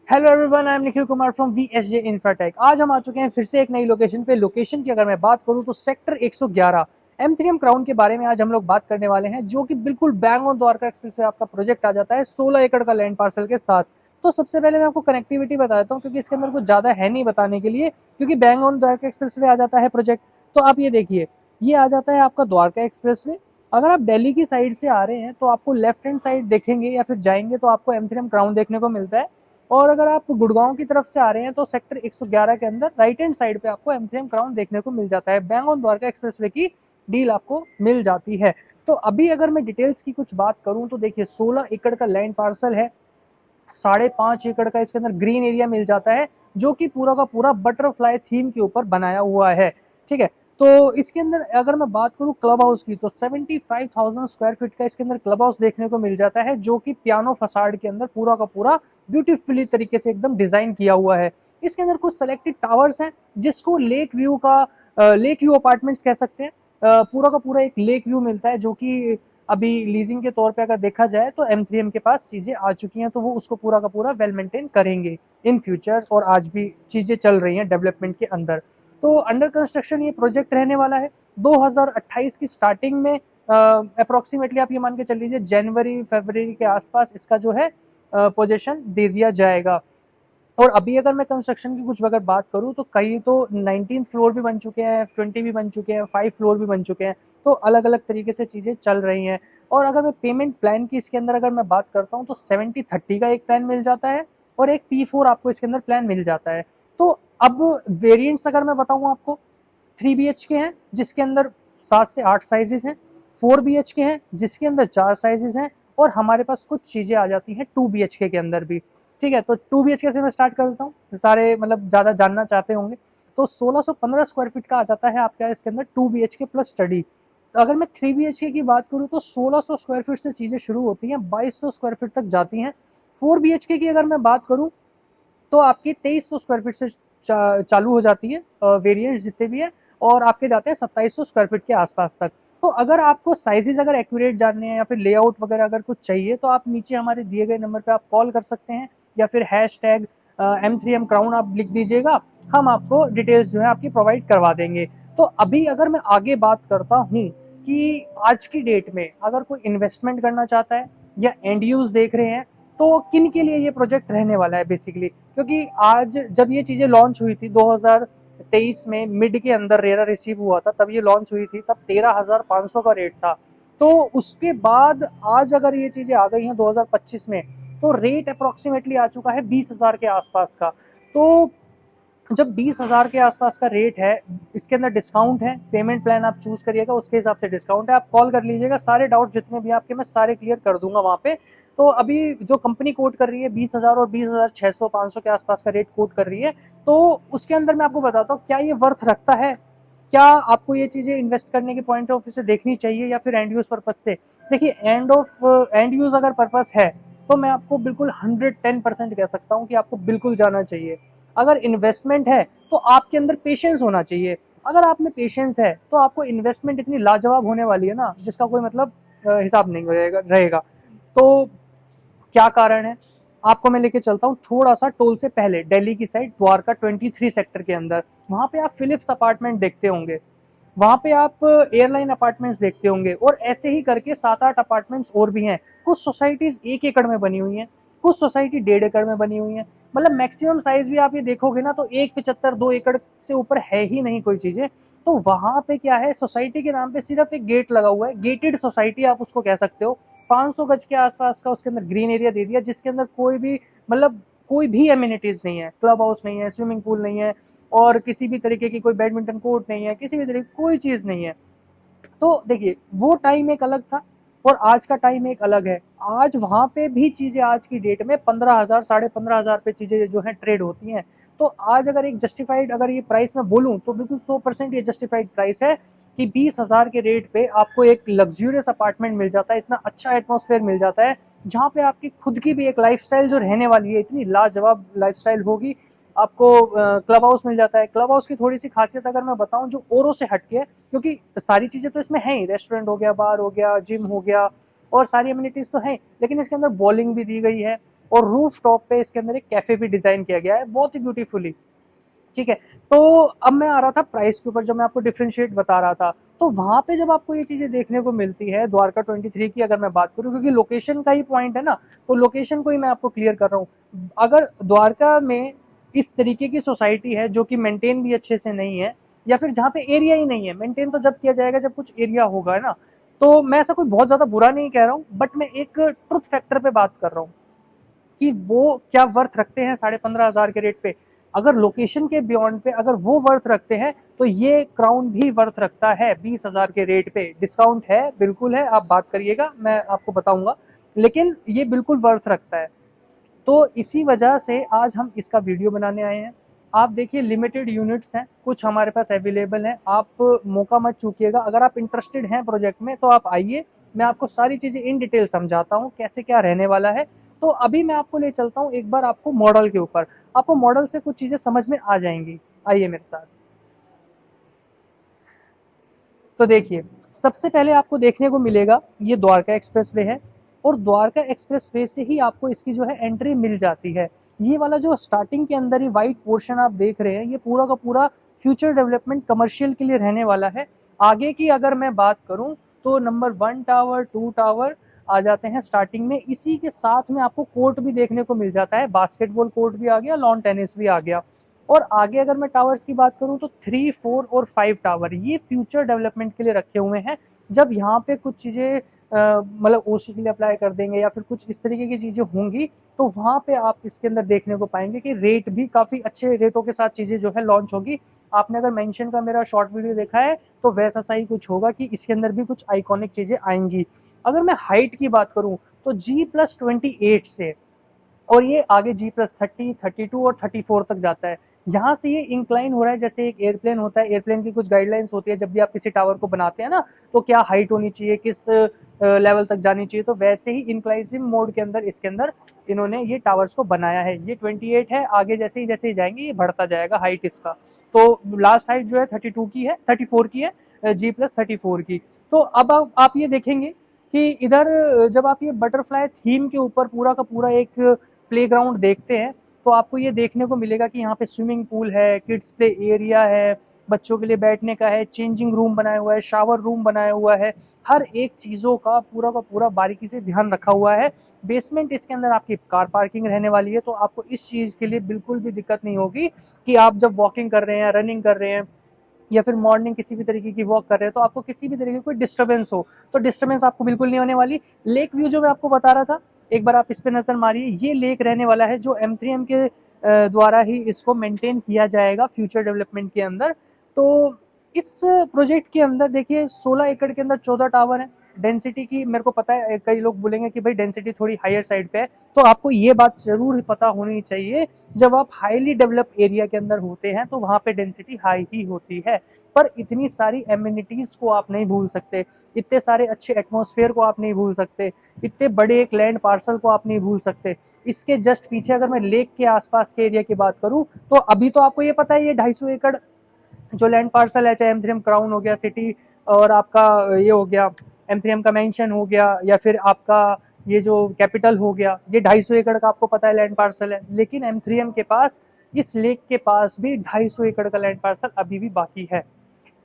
Hello everyone, I am Nikhil Kumar from VSJ Infratech. आज हम आ चुके हैं फिर से एक नई लोकेशन पे। लोकेशन की अगर मैं बात करूं तो सेक्टर 111 M3M क्राउन के बारे में आज हम लोग बात करने वाले हैं, जो कि बिल्कुल bang on Dwarka express way आपका प्रोजेक्ट आ जाता है 16 एकड़ का लैंड पार्सल के साथ। तो सबसे पहले मैं आपको कनेक्टिविटी बता देता हूँ, क्योंकि इसके अंदर कुछ ज्यादा है नहीं बताने के लिए, क्योंकि bang on Dwarka expressway आ जाता है प्रोजेक्ट। तो आप ये देखिए, ये आ जाता है आपका द्वारका एक्सप्रेस वे। अगर आप दिल्ली की साइड से आ रहे हैं तो आपको लेफ्ट हैंड साइड देखेंगे या फिर जाएंगे तो आपको M3M क्राउन देखने को मिलता है। और अगर आप गुड़गांव की तरफ से आ रहे हैं तो सेक्टर 111 के अंदर राइट हैंड साइड पे आपको M3M क्राउन देखने को मिल जाता है। बैंगलोर द्वारका एक्सप्रेसवे की डील आपको मिल जाती है। तो अभी अगर मैं डिटेल्स की कुछ बात करूं तो देखिए, 16 एकड़ का लैंड पार्सल है, 5.5 एकड़ का इसके अंदर ग्रीन एरिया मिल जाता है, जो कि पूरा का पूरा बटरफ्लाई थीम के ऊपर बनाया हुआ है। ठीक है, तो इसके अंदर अगर मैं बात करूं क्लब हाउस की, तो 75,000 स्क्वायर फीट का इसके अंदर क्लब हाउस देखने को मिल जाता है, जो कि पियानो फसाड के अंदर पूरा का पूरा ब्यूटीफुली तरीके से एकदम डिजाइन किया हुआ है। इसके अंदर कुछ सेलेक्टेड टावर्स हैं, जिसको लेक व्यू अपार्टमेंट्स कह सकते हैं। पूरा का पूरा एक लेक व्यू मिलता है, जो कि अभी लीजिंग के तौर पे अगर देखा जाए तो M3M के पास चीजें आ चुकी हैं, तो वो उसको पूरा का पूरा वेल मेंटेन करेंगे इन फ्यूचर, और आज भी चीजें चल रही हैं डेवलपमेंट के अंदर। तो अंडर कंस्ट्रक्शन ये प्रोजेक्ट रहने वाला है 2028 की स्टार्टिंग में। अप्रोक्सीमेटली आप ये मान के चल लीजिए जनवरी फरवरी के आसपास इसका जो है पोजीशन दे दिया जाएगा। और अभी अगर मैं कंस्ट्रक्शन की कुछ अगर बात करूं तो कई तो 19th फ्लोर भी बन चुके हैं, 20 भी बन चुके हैं, 5 फ्लोर भी बन चुके हैं। तो अलग अलग तरीके से चीज़ें चल रही हैं। और अगर मैं पेमेंट प्लान की इसके अंदर अगर मैं बात करता हूं तो 70-30 का एक प्लान मिल जाता है, और एक P4 आपको इसके अंदर प्लान मिल जाता है। तो अब वेरिएंट्स अगर मैं बताऊं आपको, 3 BHK हैं जिसके अंदर 7 से 8 साइजेस हैं, 4 BHK हैं जिसके अंदर 4 साइजेस हैं, और हमारे पास कुछ चीज़ें आ जाती हैं 2 BHK के अंदर भी। ठीक है, तो 2 BHK से मैं स्टार्ट कर देता हूँ, सारे मतलब ज़्यादा जानना चाहते होंगे। तो 1615 स्क्वायर फीट का आ जाता है आपका इसके अंदर 2 BHK प्लस स्टडी। तो अगर मैं 3 BHK की बात करूँ तो 1600 स्क्वायर फीट से चीज़ें शुरू होती हैं, 2200 स्क्वायर फीट तक जाती हैं। 4 BHK की अगर मैं बात करूँ तो आपकी 2300 स्क्वायर फीट से चालू हो जाती है वेरिएंट्स जितने भी है, और आपके जाते हैं 2700 स्क्वायर फीट के आसपास तक। तो अगर आपको साइजेस अगर एक्यूरेट जानने हैं या फिर लेआउट वगैरह अगर कुछ चाहिए, तो आप नीचे हमारे दिए गए नंबर पे आप कॉल कर सकते हैं, या फिर #M3M क्राउन आप लिख दीजिएगा। हम आपको डिटेल्स जो है आपकी प्रोवाइड करवा देंगे। तो अभी अगर मैं आगे बात करता हूँ कि आज की डेट में अगर कोई इन्वेस्टमेंट करना चाहता है या एंड यूज देख रहे हैं, तो किन के लिए ये प्रोजेक्ट रहने वाला है बेसिकली। क्योंकि आज जब ये चीजें लॉन्च हुई थी 2023 में मिड के अंदर रेरा रिसीव हुआ था, तब ये लॉन्च हुई थी, तब 13,500 का रेट था। तो उसके बाद आज अगर ये चीजें आ गई हैं 2025 में, तो रेट अप्रोक्सीमेटली आ चुका है 20,000 के आसपास का। तो जब 20,000 के आसपास का रेट है, इसके अंदर डिस्काउंट है, पेमेंट प्लान आप चूज करिएगा उसके हिसाब से डिस्काउंट है। आप कॉल कर लीजिएगा, सारे डाउट जितने भी आपके मैं सारे क्लियर कर दूंगा वहां पे। तो अभी जो कंपनी कोट कर रही है 20,000 और 20,600 500 के आसपास का रेट कोट कर रही है, तो उसके अंदर मैं आपको बताता हूँ क्या ये वर्थ रखता है, क्या आपको ये चीजें इन्वेस्ट करने के पॉइंट ऑफ व्यू से देखनी चाहिए या फिर एंड यूज पर्पज से। देखिए, एंड यूज अगर पर्पज है तो मैं आपको बिल्कुल 110% कह सकता हूँ कि आपको बिल्कुल जाना चाहिए। अगर इन्वेस्टमेंट है तो आपके अंदर पेशेंस होना चाहिए। अगर आप में पेशेंस है तो आपको इन्वेस्टमेंट इतनी लाजवाब होने वाली है ना, जिसका कोई मतलब हिसाब नहीं रहेगा। तो क्या कारण है, आपको मैं लेके चलता हूँ थोड़ा सा टोल से पहले दिल्ली की साइड, द्वारका 23 सेक्टर के अंदर। वहां पे आप फिलिप्स अपार्टमेंट देखते होंगे, वहां पे आप एयरलाइन अपार्टमेंट्स देखते होंगे, और ऐसे ही करके 7-8 अपार्टमेंट्स और भी हैं। कुछ सोसाइटीज 1 एकड़ में बनी हुई हैं, कुछ सोसाइटी 1.5 एकड़ में बनी हुई हैं। मतलब मैक्सिमम साइज भी आप ये देखोगे ना तो 1.75-2 एकड़ से ऊपर है ही नहीं कोई चीजें। तो वहां पे क्या है, सोसाइटी के नाम पे सिर्फ एक गेट लगा हुआ है, गेटेड सोसाइटी आप उसको कह सकते हो। 500 गज के आसपास का उसके अंदर ग्रीन एरिया दे दिया, जिसके अंदर कोई भी मतलब कोई भी एमिनिटीज नहीं है, क्लब हाउस नहीं है, स्विमिंग पूल नहीं है, और किसी भी तरीके की कोई बैडमिंटन कोर्ट नहीं है, किसी भी तरीके की कोई चीज नहीं है। तो देखिए, वो टाइम एक अलग था और आज का टाइम एक अलग है। आज वहां पे भी चीजें आज की डेट में 15,000 15,500 पे चीजें जो है ट्रेड होती हैं। तो आज अगर एक जस्टिफाइड अगर ये प्राइस मैं बोलूं तो बिल्कुल 100% ये जस्टिफाइड प्राइस है कि 20,000 के रेट पे आपको एक लग्जूरियस अपार्टमेंट मिल जाता है, इतना अच्छा एटमोसफेयर मिल जाता है, जहाँ पे आपकी खुद की भी एक लाइफस्टाइल जो रहने वाली है, इतनी लाजवाब लाइफस्टाइल होगी। आपको क्लब हाउस मिल जाता है। क्लब हाउस की थोड़ी सी खासियत अगर मैं बताऊं जो औरों से हटके है, क्योंकि सारी चीजें तो इसमें है ही, रेस्टोरेंट हो गया, बार हो गया, जिम हो गया, और सारी एमिनिटीज तो हैं, लेकिन इसके अंदर बॉलिंग भी दी गई है, और रूफ टॉप पे इसके अंदर एक कैफे भी डिजाइन किया गया है बहुत ही ब्यूटीफुली। ठीक है, तो अब मैं आ रहा था प्राइस के ऊपर, जब मैं आपको डिफरेंशिएट बता रहा था, तो वहां पे जब आपको ये चीजें देखने को मिलती है द्वारका 23 की अगर मैं बात करूं, क्योंकि लोकेशन का ही पॉइंट है ना, तो लोकेशन को ही मैं आपको क्लियर कर रहा हूँ। अगर द्वारका में इस तरीके की सोसाइटी है जो कि मेंटेन भी अच्छे से नहीं है, या फिर जहाँ पे एरिया ही नहीं है, मेंटेन तो जब किया जाएगा जब कुछ एरिया होगा, है ना, तो मैं ऐसा कोई बहुत ज्यादा बुरा नहीं कह रहा हूँ, बट मैं एक ट्रुथ फैक्टर पे बात कर रहा हूँ कि वो क्या वर्थ रखते हैं 15,500 के रेट पे। अगर लोकेशन के बियॉन्ड पे अगर वो वर्थ रखते हैं, तो ये क्राउन भी वर्थ रखता है 20,000 के रेट पे। डिस्काउंट है, बिल्कुल है, आप बात करिएगा, मैं आपको बताऊंगा, लेकिन ये बिल्कुल वर्थ रखता है। तो इसी वजह से आज हम इसका वीडियो बनाने आए हैं। आप देखिए, लिमिटेड यूनिट्स हैं, कुछ हमारे पास अवेलेबल हैं, आप मौका मत चूकिएगा। अगर आप इंटरेस्टेड हैं प्रोजेक्ट में तो आप आइए, मैं आपको सारी चीज़ें इन डिटेल समझाता हूँ कैसे क्या रहने वाला है। तो अभी मैं आपको ले चलता हूँ एक बार आपको मॉडल के ऊपर, आपको मॉडल से कुछ चीज़ें समझ में आ जाएंगी। आइए मेरे साथ। तो देखिए, सबसे पहले आपको देखने को मिलेगा ये द्वारका एक्सप्रेसवे है, और द्वारका एक्सप्रेसवे से ही आपको इसकी जो है एंट्री मिल जाती है। ये वाला जो स्टार्टिंग के अंदर ही वाइट पोर्शन आप देख रहे हैं, ये पूरा का पूरा फ्यूचर डेवलपमेंट कमर्शियल के लिए रहने वाला है। आगे की अगर मैं बात करूं, तो नंबर 1 टावर 2 टावर आ जाते हैं स्टार्टिंग में। इसी के साथ में आपको कोर्ट भी देखने को मिल जाता है, बास्केटबॉल कोर्ट भी आ गया, लॉन टेनिस भी आ गया। और आगे अगर मैं टावर्स की बात करूं, तो 3, 4 और 5 टावर ये फ्यूचर डेवलपमेंट के लिए रखे हुए हैं। जब यहाँ पे कुछ चीज़ें मतलब ओसी के लिए अप्लाई कर देंगे या फिर कुछ इस तरीके की चीज़ें होंगी, तो वहाँ पे आप इसके अंदर देखने को पाएंगे कि रेट भी काफ़ी अच्छे रेटों के साथ चीज़ें जो है लॉन्च होगी। आपने अगर मेंशन का मेरा शॉर्ट वीडियो देखा है, तो वैसा सा ही कुछ होगा कि इसके अंदर भी कुछ आइकॉनिक चीज़ें आएंगी। अगर मैं हाइट की बात करूँ, तो G+28 से और ये आगे G+30, 32 और 34 तक जाता है। यहाँ से ये इंक्लाइन हो रहा है, जैसे एक एयरप्लेन होता है, एयरप्लेन की कुछ गाइडलाइंस होती है जब भी आप किसी टावर को बनाते हैं ना, तो क्या हाइट होनी चाहिए, किस लेवल तक जानी चाहिए, तो वैसे ही इंक्लाइसिव मोड के अंदर इसके अंदर इन्होंने ये टावर्स को बनाया है। ये 28 है, आगे जैसे ही जाएंगे ये बढ़ता जाएगा हाइट इसका। तो लास्ट हाइट जो है 32 की है, 34 की है, G+34 की। तो अब आप ये देखेंगे कि इधर जब आप ये बटरफ्लाई थीम के ऊपर पूरा का पूरा एक प्लेग्राउंड देखते हैं, तो आपको ये देखने को मिलेगा कि यहाँ पे स्विमिंग पूल है, किड्स प्ले एरिया है, बच्चों के लिए बैठने का है, चेंजिंग रूम बनाया हुआ है, शावर रूम बनाया हुआ है। हर एक चीज़ों का पूरा बारीकी से ध्यान रखा हुआ है। बेसमेंट इसके अंदर आपकी कार पार्किंग रहने वाली है, तो आपको इस चीज़ के लिए बिल्कुल भी दिक्कत नहीं होगी कि आप जब वॉकिंग कर रहे हैं, रनिंग कर रहे हैं, या फिर मॉर्निंग किसी भी तरीके की वॉक कर रहे हैं, तो आपको किसी भी तरीके की कोई डिस्टर्बेंस हो, तो डिस्टर्बेंस आपको बिल्कुल नहीं होने वाली। लेक व्यू जो मैं आपको बता रहा था, एक बार आप इस पे नजर मारिए, ये लेक रहने वाला है जो M3M के द्वारा ही इसको मेंटेन किया जाएगा फ्यूचर डेवलपमेंट के अंदर। तो इस प्रोजेक्ट के अंदर देखिए 16 एकड़ के अंदर 14 टावर है। डेंसिटी की मेरे को पता है, कई लोग बोलेंगे कि भाई डेंसिटी थोड़ी हायर साइड पे है, तो आपको ये बात जरूर पता होनी चाहिए, जब आप हाईली डेवलप एरिया के अंदर होते हैं तो वहां पे डेंसिटी हाई ही होती है। पर इतनी सारी एमिनिटीज को आप नहीं भूल सकते, इतने सारे अच्छे एटमॉस्फेयर को आप नहीं भूल सकते, इतने बड़े एक लैंड पार्सल को आप नहीं भूल सकते। इसके जस्ट पीछे अगर मैं लेक के आसपास के एरिया की बात करूं, तो अभी तो आपको ये पता है ये 250 एकड़ जो लैंड पार्सल है, चाहे M3M क्राउन हो गया सिटी, और आपका ये हो गया M3M का मेंशन हो गया, या फिर आपका ये जो कैपिटल हो गया, ये 250 एकड़ का आपको पता है लैंड पार्सल है। लेकिन M3M के पास इस लेक के पास भी 250 एकड़ का लैंड पार्सल अभी भी बाकी है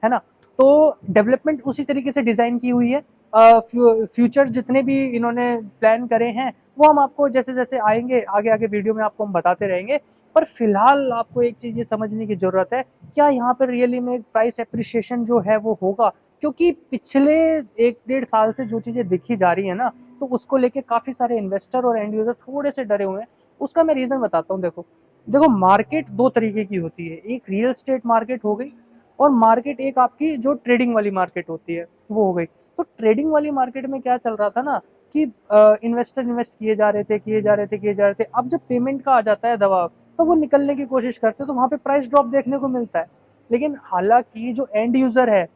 ना। तो डेवलपमेंट उसी तरीके से डिजाइन की हुई है। फ्यूचर जितने भी इन्होंने प्लान करे हैं, वो हम आपको जैसे जैसे आएंगे आगे आगे वीडियो में आपको हम बताते रहेंगे। पर फिलहाल आपको एक चीज ये समझने की जरूरत है, क्या यहाँ पर रियली में प्राइस एप्रिसिएशन जो है वो होगा, क्योंकि पिछले 1 डेढ़ साल से जो चीजें दिखी जा रही है ना, तो उसको लेके काफी सारे इन्वेस्टर और एंड यूजर थोड़े से डरे हुए हैं। उसका मैं रीजन बताता हूँ। देखो देखो, मार्केट दो तरीके की होती है, एक रियल स्टेट मार्केट हो गई, और मार्केट एक आपकी जो ट्रेडिंग वाली मार्केट होती है वो हो गई। तो ट्रेडिंग वाली मार्केट में क्या चल रहा था ना, कि इन्वेस्टर इन्वेस्ट किए जा रहे थे। अब जब पेमेंट का आ जाता है दबाव, तो वो निकलने की कोशिश करते हैं, तो वहां पे प्राइस ड्रॉप देखने को मिलता है। लेकिन हालांकि जो एंड यूजर है,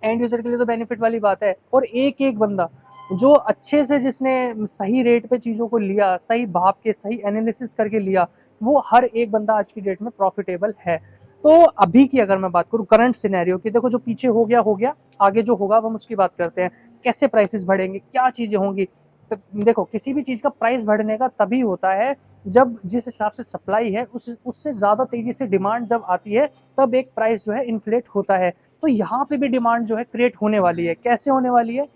एंड यूजर के लिए तो बेनिफिट वाली बात है, और एक एक बंदा जो अच्छे से, जिसने सही रेट पे चीजों को लिया, सही भाप के सही एनालिसिस करके लिया, वो हर एक बंदा आज की डेट में प्रॉफिटेबल है। तो अभी की अगर मैं बात करूं करंट सिनेरियो की, देखो जो पीछे हो गया, आगे जो होगा हम उसकी बात करते हैं, कैसे प्राइसेस बढ़ेंगे, क्या चीजें होंगी। देखो किसी भी चीज़ का प्राइस बढ़ने का तभी होता है जब जिस हिसाब से सप्लाई है उससे ज़्यादा तेज़ी से डिमांड जब आती है, तब एक प्राइस जो है इन्फ्लेट होता है। तो यहाँ पे भी डिमांड जो है क्रिएट होने वाली है। कैसे होने वाली है?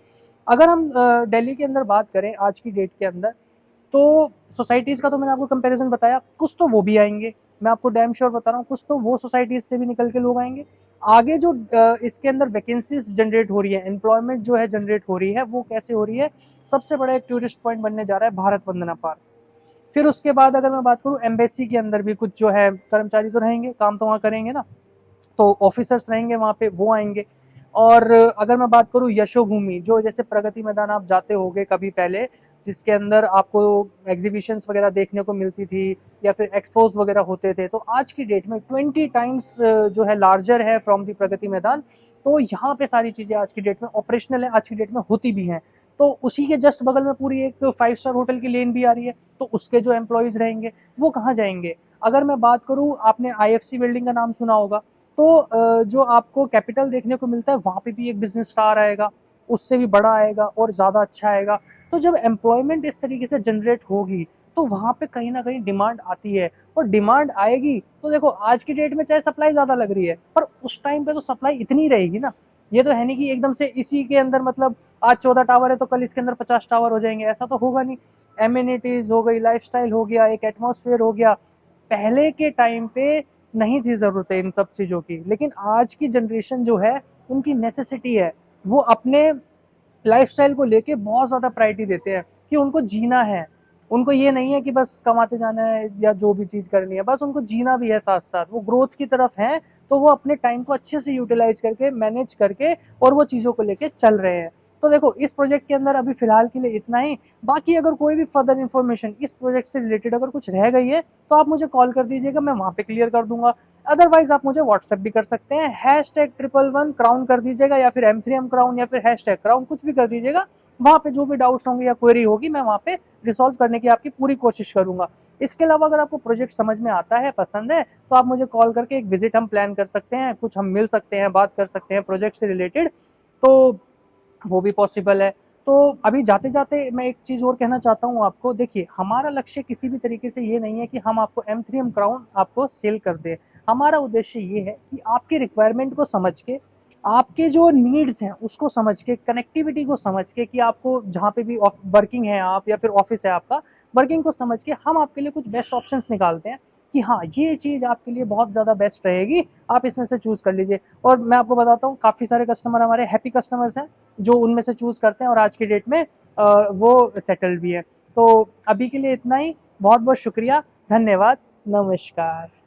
अगर हम दिल्ली के अंदर बात करें आज की डेट के अंदर, तो सोसाइटीज़ का तो मैंने आपको कंपैरिज़न बताया, कुछ तो वो भी आएँगे। मैं आपको डैम श्योर बता रहा हूँ, कुछ तो वो सोसाइटीज़ से भी निकल के लोग आएँगे। आगे जो इसके अंदर वैकेंसीज़ जनरेट हो रही है, एम्प्लॉयमेंट जो है जनरेट हो रही है, वो कैसे हो रही है? सबसे बड़ा एक टूरिस्ट पॉइंट बनने जा रहा है भारत वंदना पार्क। फिर उसके बाद अगर मैं बात करूँ, एम्बेसी के अंदर भी कुछ जो है कर्मचारी तो रहेंगे, काम तो वहाँ करेंगे ना, तो ऑफिसर्स रहेंगे वहाँ पे, वो आएंगे। और अगर मैं बात करूँ यशोभूमि, जो जैसे प्रगति मैदान आप जाते होगे कभी पहले, जिसके अंदर आपको एग्जीबिशंस वगैरह देखने को मिलती थी या फिर एक्सपोज वगैरह होते थे, तो आज की डेट में 20 टाइम्स जो है लार्जर है फ्रॉम दी प्रगति मैदान। तो यहाँ पे सारी चीज़ें आज की डेट में ऑपरेशनल है, आज की डेट में होती भी हैं। तो उसी के जस्ट बगल में पूरी एक 5 स्टार होटल की लेन भी आ रही है, तो उसके जो एम्प्लॉयज़ रहेंगे वो कहाँ जाएंगे? अगर मैं बात करूँ, आपने आईएफसी बिल्डिंग का नाम सुना होगा, तो जो आपको कैपिटल देखने को मिलता है वहाँ पे भी एक बिजनेस स्टार आएगा, उससे भी बड़ा आएगा और ज़्यादा अच्छा आएगा। तो जब एम्प्लॉयमेंट इस तरीके से जनरेट होगी, तो वहाँ पे कहीं ना कहीं डिमांड आती है, और डिमांड आएगी तो देखो आज की डेट में चाहे सप्लाई ज़्यादा लग रही है, पर उस टाइम पे तो सप्लाई इतनी रहेगी ना। ये तो है नहीं कि एकदम से इसी के अंदर, मतलब आज 14 टावर है तो कल इसके अंदर 50 टावर हो जाएंगे, ऐसा तो होगा नहीं। एमिनिटीज हो गई, लाइफस्टाइल हो गया, एक एटमॉस्फेयर हो गया। पहले के टाइम पे नहीं थी ज़रूरत है इन सब चीज़ों की, लेकिन आज की जनरेशन जो है उनकी नेसेसिटी है। वो अपने लाइफस्टाइल को लेके बहुत ज़्यादा प्रायोरिटी देते हैं कि उनको जीना है। उनको ये नहीं है कि बस कमाते जाना है या जो भी चीज़ करनी है, बस उनको जीना भी है साथ साथ। वो ग्रोथ की तरफ हैं, तो वो अपने टाइम को अच्छे से यूटिलाइज करके, मैनेज करके और वो चीज़ों को लेके चल रहे हैं। तो देखो इस प्रोजेक्ट के अंदर अभी फिलहाल के लिए इतना ही। बाकी अगर कोई भी फर्दर इन्फॉर्मेशन इस प्रोजेक्ट से रिलेटेड अगर कुछ रह गई है, तो आप मुझे कॉल कर दीजिएगा, मैं वहाँ पे क्लियर कर दूंगा। अदरवाइज आप मुझे व्हाट्सएप भी कर सकते हैं, #111 क्राउन कर दीजिएगा, या फिर M3M क्राउन, या फिर #क्राउन, कुछ भी कर दीजिएगा। वहाँ पे जो भी डाउट्स होंगे या क्वेरी होगी, मैं वहाँ पे रिसॉल्व करने की आपकी पूरी कोशिश करूंगा। इसके अलावा अगर आपको प्रोजेक्ट समझ में आता है, पसंद है, तो आप मुझे कॉल करके एक विजिट हम प्लान कर सकते हैं, कुछ हम मिल सकते हैं, बात कर सकते हैं प्रोजेक्ट से रिलेटेड, तो वो भी पॉसिबल है। तो अभी जाते जाते मैं एक चीज़ और कहना चाहता हूँ आपको। देखिए, हमारा लक्ष्य किसी भी तरीके से ये नहीं है कि हम आपको M3M क्राउन आपको सेल कर दें। हमारा उद्देश्य ये है कि आपके रिक्वायरमेंट को समझ के, आपके जो नीड्स हैं उसको समझ के, कनेक्टिविटी को समझ के, कि आपको जहाँ पे भी वर्किंग है आप या फिर ऑफिस है आपका, वर्किंग को समझ के हम आपके लिए कुछ बेस्ट ऑप्शंस निकालते हैं कि हाँ, ये चीज़ आपके लिए बहुत ज़्यादा बेस्ट रहेगी, आप इसमें से चूज़ कर लीजिए। और मैं आपको बताता हूँ, काफ़ी सारे कस्टमर हमारे हैप्पी कस्टमर्स हैं, जो उनमें से चूज़ करते हैं और आज की डेट में वो सेटल्ड भी है। तो अभी के लिए इतना ही। बहुत बहुत शुक्रिया, धन्यवाद, नमस्कार।